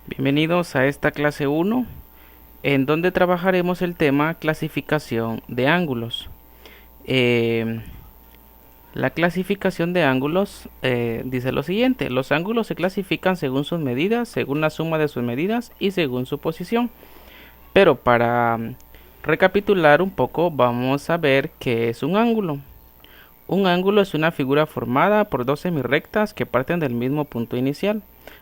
Bienvenidos a esta clase 1, en donde trabajaremos el tema clasificación de ángulos. Eh, la clasificación de ángulos dice lo siguiente: los ángulos se clasifican según sus medidas, según la suma de sus medidas y según su posición. Pero para recapitular un poco, vamos a ver qué es un ángulo. Un ángulo es una figura formada por dos semirrectas que parten del mismo punto inicial.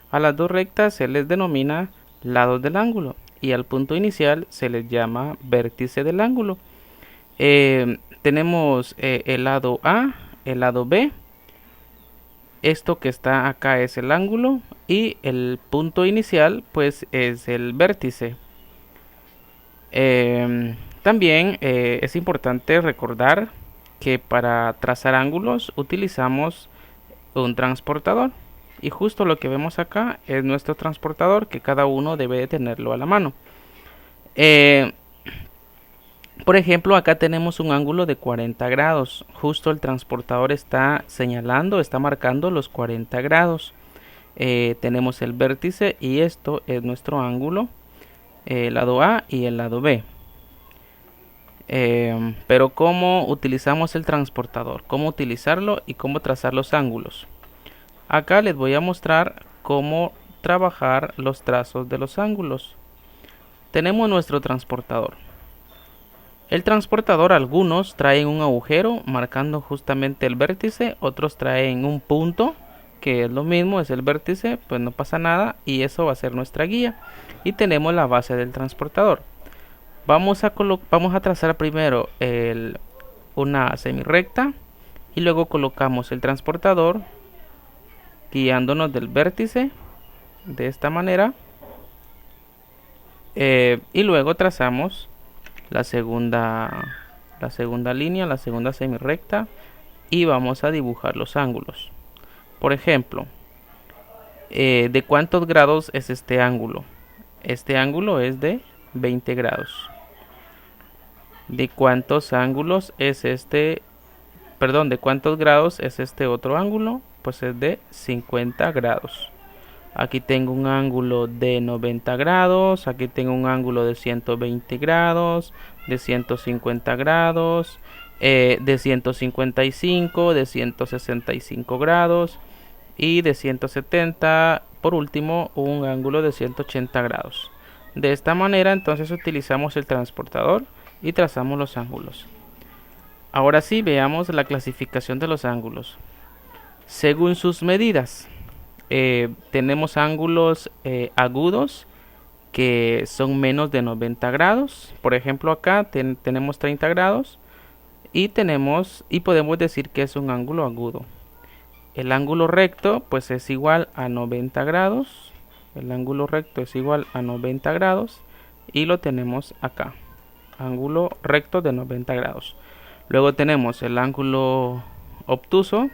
A las dos rectas se les denomina lados del ángulo y al punto inicial se les llama vértice del ángulo. Tenemos el lado A, el lado B. Esto que está acá es el ángulo y el punto inicial pues es el vértice. También es importante recordar que para trazar ángulos utilizamos un transportador, y justo lo que vemos acá es nuestro transportador, que cada uno debe de tenerlo a la mano. Por ejemplo, acá tenemos un ángulo de 40 grados. Justo el transportador está señalando, está marcando los 40 grados. Tenemos el vértice y esto es nuestro ángulo, el lado A y el lado B. Pero ¿cómo utilizamos el transportador? ¿Cómo utilizarlo y cómo trazar los ángulos? Acá les voy a mostrar cómo trabajar los trazos de los ángulos. Tenemos nuestro transportador. El transportador, algunos traen un agujero marcando justamente el vértice, otros traen un punto que es lo mismo, es el vértice, pues no pasa nada y eso va a ser nuestra guía. Y tenemos la base del transportador. Vamos a trazar primero una semirrecta y luego colocamos el transportador guiándonos del vértice de esta manera, y luego trazamos la segunda línea, la segunda semirrecta, y vamos a dibujar los ángulos. Por ejemplo, ¿de cuántos grados es este ángulo? Este ángulo es de 20 grados. ¿De cuántos ángulos es de cuántos grados es este otro ángulo? Pues es de 50 grados. Aquí tengo un ángulo de 90 grados, aquí tengo un ángulo de 120 grados, de 150 grados, de 155, de 165 grados y de 170. Por último, un ángulo de 180 grados. De esta manera entonces utilizamos el transportador y trazamos los ángulos. Ahora sí, veamos la clasificación de los ángulos. Según sus medidas, tenemos ángulos agudos que son menos de 90 grados. Por ejemplo, acá tenemos 30 grados y podemos decir que es un ángulo agudo. El ángulo recto pues es igual a 90 grados. El ángulo recto es igual a 90 grados y lo tenemos acá. Ángulo recto de 90 grados. Luego tenemos el ángulo obtuso,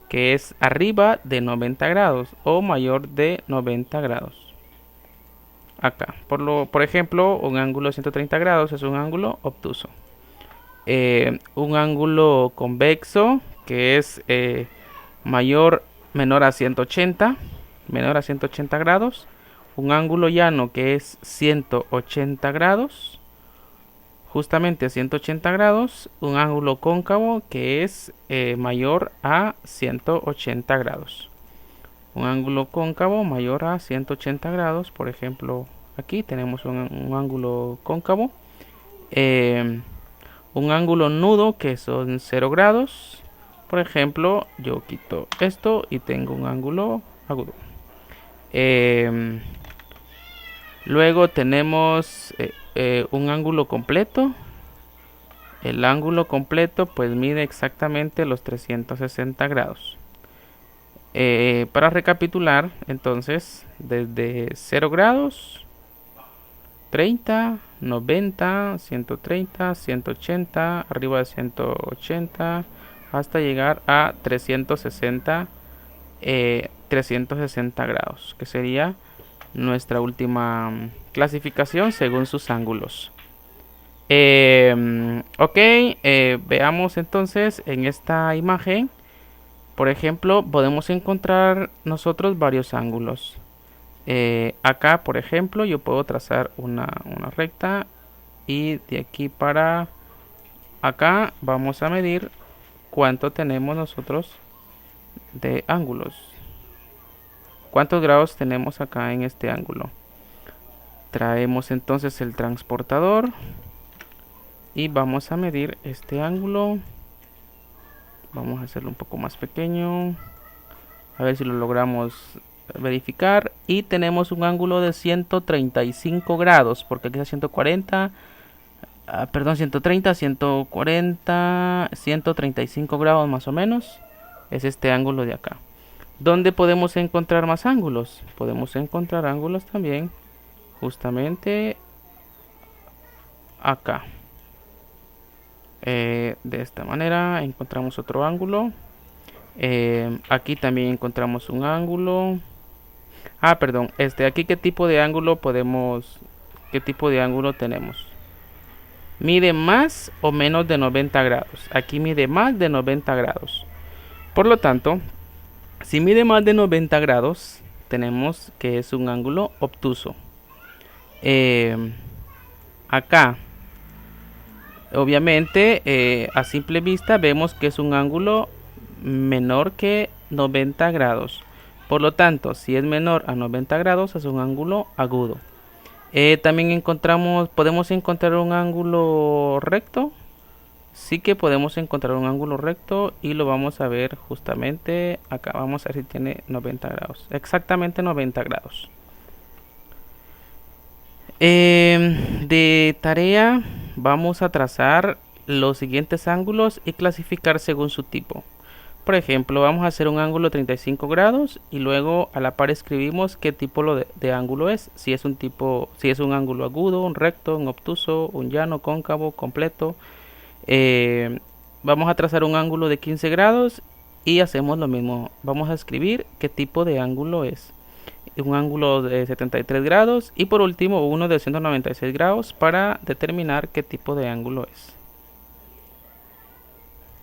que es arriba de 90 grados o mayor de 90 grados. Acá, por ejemplo, un ángulo de 130 grados es un ángulo obtuso. Un ángulo convexo, que es menor a 180 grados. Un ángulo llano, que es 180 grados. Justamente 180 grados, un ángulo cóncavo que es mayor a 180 grados. Un ángulo cóncavo mayor a 180 grados, por ejemplo, aquí tenemos un ángulo cóncavo. Un ángulo nudo que son 0 grados. Por ejemplo, yo quito esto y tengo un ángulo agudo. Luego tenemos un ángulo completo. El ángulo completo pues mide exactamente los 360 grados. Para recapitular, entonces, desde 0 grados, 30, 90, 130, 180, arriba de 180, hasta llegar a 360 grados, que sería nuestra última clasificación según sus ángulos. Veamos entonces en esta imagen. Por ejemplo, podemos encontrar nosotros varios ángulos. Acá, por ejemplo, yo puedo trazar una recta y de aquí para acá vamos a medir cuánto tenemos nosotros de ángulos. ¿Cuántos grados tenemos acá en este ángulo? Traemos entonces el transportador y vamos a medir este ángulo. Vamos a hacerlo un poco más pequeño. A ver si lo logramos verificar. Y tenemos un ángulo de 135 grados. Porque aquí está 140. Perdón, 130, 140, 135 grados más o menos. Es este ángulo de acá. ¿Dónde podemos encontrar más ángulos? Podemos encontrar ángulos también justamente acá. De esta manera encontramos otro ángulo. Aquí también encontramos un ángulo. Perdón, aquí qué tipo de ángulo tenemos. Mide más o menos de 90 grados. Aquí mide más de 90 grados. Por lo tanto, si mide más de 90 grados, tenemos que es un ángulo obtuso. Acá, obviamente, a simple vista vemos que es un ángulo menor que 90 grados. Por lo tanto, si es menor a 90 grados, es un ángulo agudo. También podemos encontrar un ángulo recto. Sí que podemos encontrar un ángulo recto y lo vamos a ver justamente acá. Vamos a ver si tiene 90 grados. Exactamente 90 grados. De tarea vamos a trazar los siguientes ángulos y clasificar según su tipo. Por ejemplo, vamos a hacer un ángulo 35 grados y luego a la par escribimos qué tipo de ángulo es. Si es un ángulo agudo, un recto, un obtuso, un llano, cóncavo, completo. Vamos a trazar un ángulo de 15 grados y hacemos lo mismo. Vamos a escribir qué tipo de ángulo es. Un ángulo de 73 grados y por último uno de 196 grados para determinar qué tipo de ángulo es.